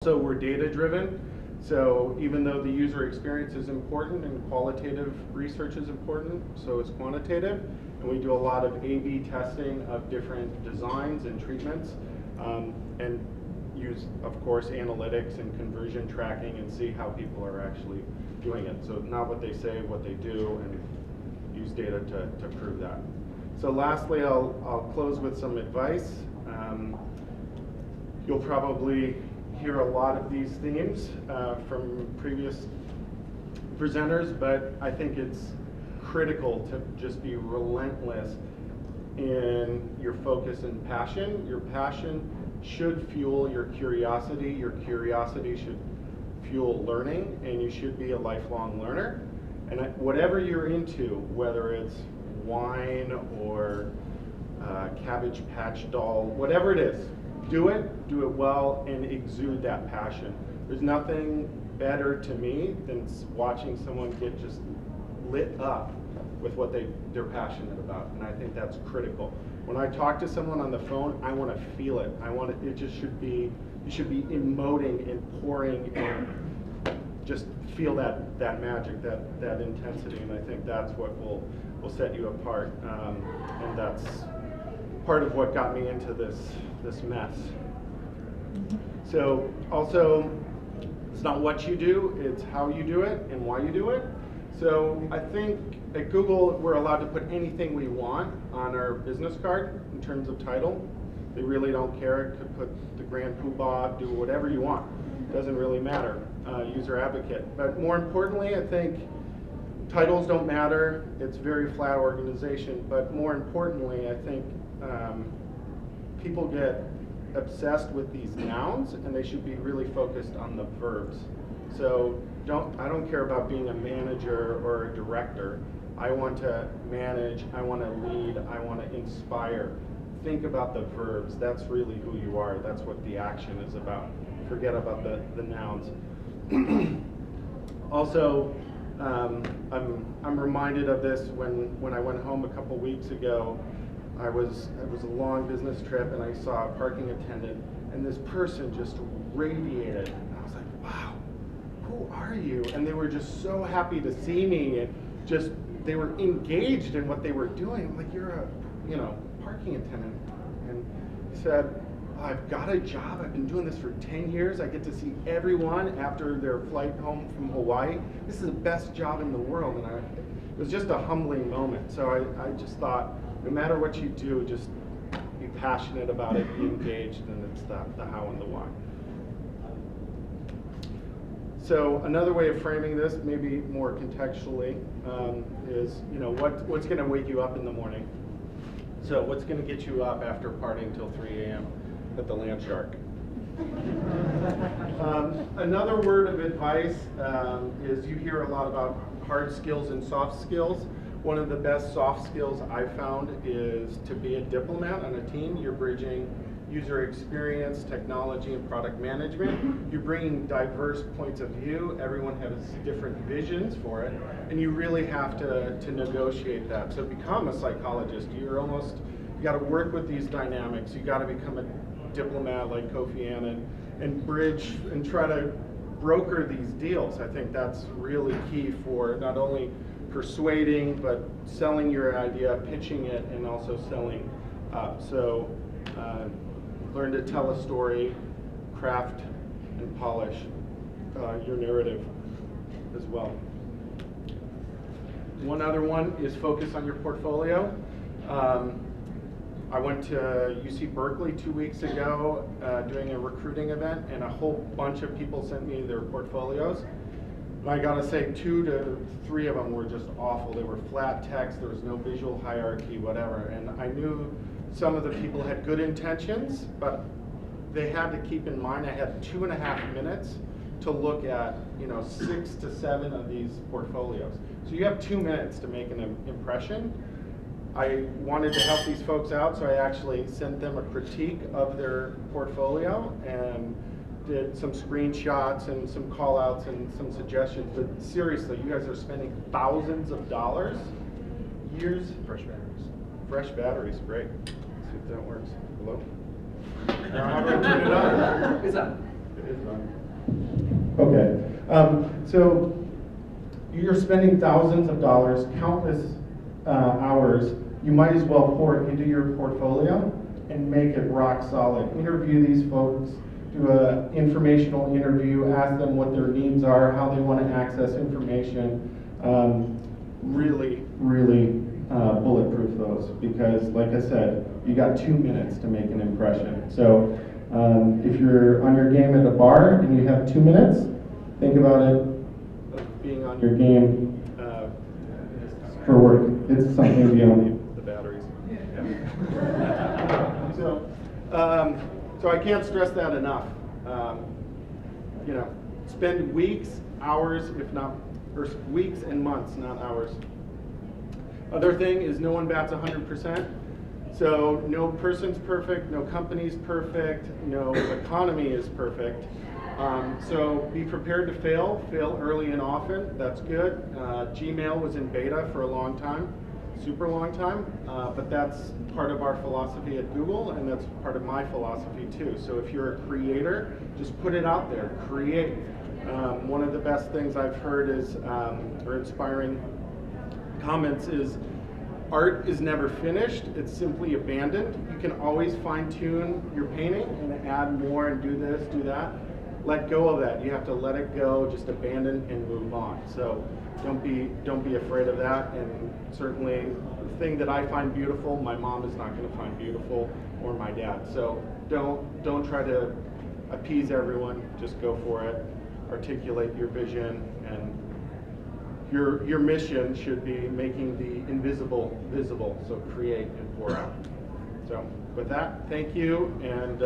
So we're data driven. So even though the user experience is important and qualitative research is important, so is quantitative. And we do a lot of A/B testing of different designs and treatments, and use, of course, analytics and conversion tracking and see how people are actually doing it. So not what they say, what they do, and use data to prove that. So lastly, I'll close with some advice. You'll probably hear a lot of these themes from previous presenters, but I think it's critical to just be relentless in your focus and passion. Your passion should fuel your curiosity should fuel learning, and you should be a lifelong learner. And whatever you're into, whether it's wine or Cabbage Patch doll, whatever it is, do it well, and exude that passion. There's nothing better to me than watching someone get just lit up with what they're passionate about, and I think that's critical. When I talk to someone on the phone, I want to feel it. It just should be, you should be emoting and pouring and just feel that magic, that intensity, and I think that's what will set you apart, and that's part of what got me into this mess. So also, it's not what you do, it's how you do it and why you do it. So I think at Google, we're allowed to put anything we want on our business card in terms of title. They really don't care. Could put the Grand Poobah, do whatever you want. Doesn't really matter. User advocate. But more importantly, I think titles don't matter. It's a very flat organization. But more importantly, I think people get obsessed with these nouns, and they should be really focused on the verbs. So I don't care about being a manager or a director. I want to manage, I want to lead, I want to inspire. Think about the verbs. That's really who you are. That's what the action is about. Forget about the nouns. Also, I'm reminded of this when I went home a couple weeks ago. It was a long business trip, and I saw a parking attendant, and this person just radiated. And I was like, wow, who are you? And they were just so happy to see me, and just they were engaged in what they were doing. I'm like, you're a parking attendant. And he said, I've got a job. I've been doing this for 10 years. I get to see everyone after their flight home from Hawaii. This is the best job in the world. And it was just a humbling moment. So I just thought, no matter what you do, just be passionate about it, be engaged, and it's the how and the why. So another way of framing this, maybe more contextually, is what's going to wake you up in the morning? So what's going to get you up after partying till 3 a.m. at the Land Shark? Another word of advice is you hear a lot about hard skills and soft skills. One of the best soft skills I've found is to be a diplomat on a team. You're bridging user experience, technology, and product management. You're bringing diverse points of view. Everyone has different visions for it, and you really have to negotiate that. So become a psychologist. You got to work with these dynamics. You got to become a diplomat like Kofi Annan and bridge and try to broker these deals. I think that's really key for not only persuading, but selling your idea, pitching it, and also selling up. So learn to tell a story, craft and polish your narrative as well. One other one is focus on your portfolio. I went to UC Berkeley 2 weeks ago doing a recruiting event, and a whole bunch of people sent me their portfolios. I gotta say, 2 to 3 of them were just awful. They were flat text, there was no visual hierarchy, whatever. And I knew some of the people had good intentions, but they had to keep in mind I had 2.5 minutes to look at 6 to 7 of these portfolios. So you have 2 minutes to make an impression. I wanted to help these folks out, so I actually sent them a critique of their portfolio and did some screenshots and some call outs and some suggestions. But seriously, you guys are spending thousands of dollars, years. Fresh batteries. Fresh batteries, great. Let's see if that works. Hello? Now how do I turn it on? It's up. It is on. Okay. So you're spending thousands of dollars, countless hours. You might as well pour it into your portfolio and make it rock solid. Interview these folks, do an informational interview, ask them what their needs are, how they want to access information. Really bulletproof those, because like I said, you got 2 minutes to make an impression. So if you're on your game at a bar and you have 2 minutes, think about it of being on your game for work. It's something beyond the batteries. Yeah. So I can't stress that enough. You know, spend weeks, hours, if not, or weeks and months, not hours. Other thing is no one bats 100%. So no person's perfect, no company's perfect, no economy is perfect. So be prepared to fail early and often, that's good. Gmail was in beta for a long time, super long time, but that's part of our philosophy at Google, and that's part of my philosophy too. So if you're a creator, just put it out there, create. One of the best things I've heard is, or inspiring comments is, art is never finished, it's simply abandoned. You can always fine tune your painting and add more and do this, do that. Let go of that. You have to let it go, just abandon and move on. So don't be afraid of that. And certainly the thing that I find beautiful, my mom is not going to find beautiful, or my dad. So don't try to appease everyone, just go for it. Articulate your vision, and your mission should be making the invisible visible. So create and pour out. So with that, thank you, and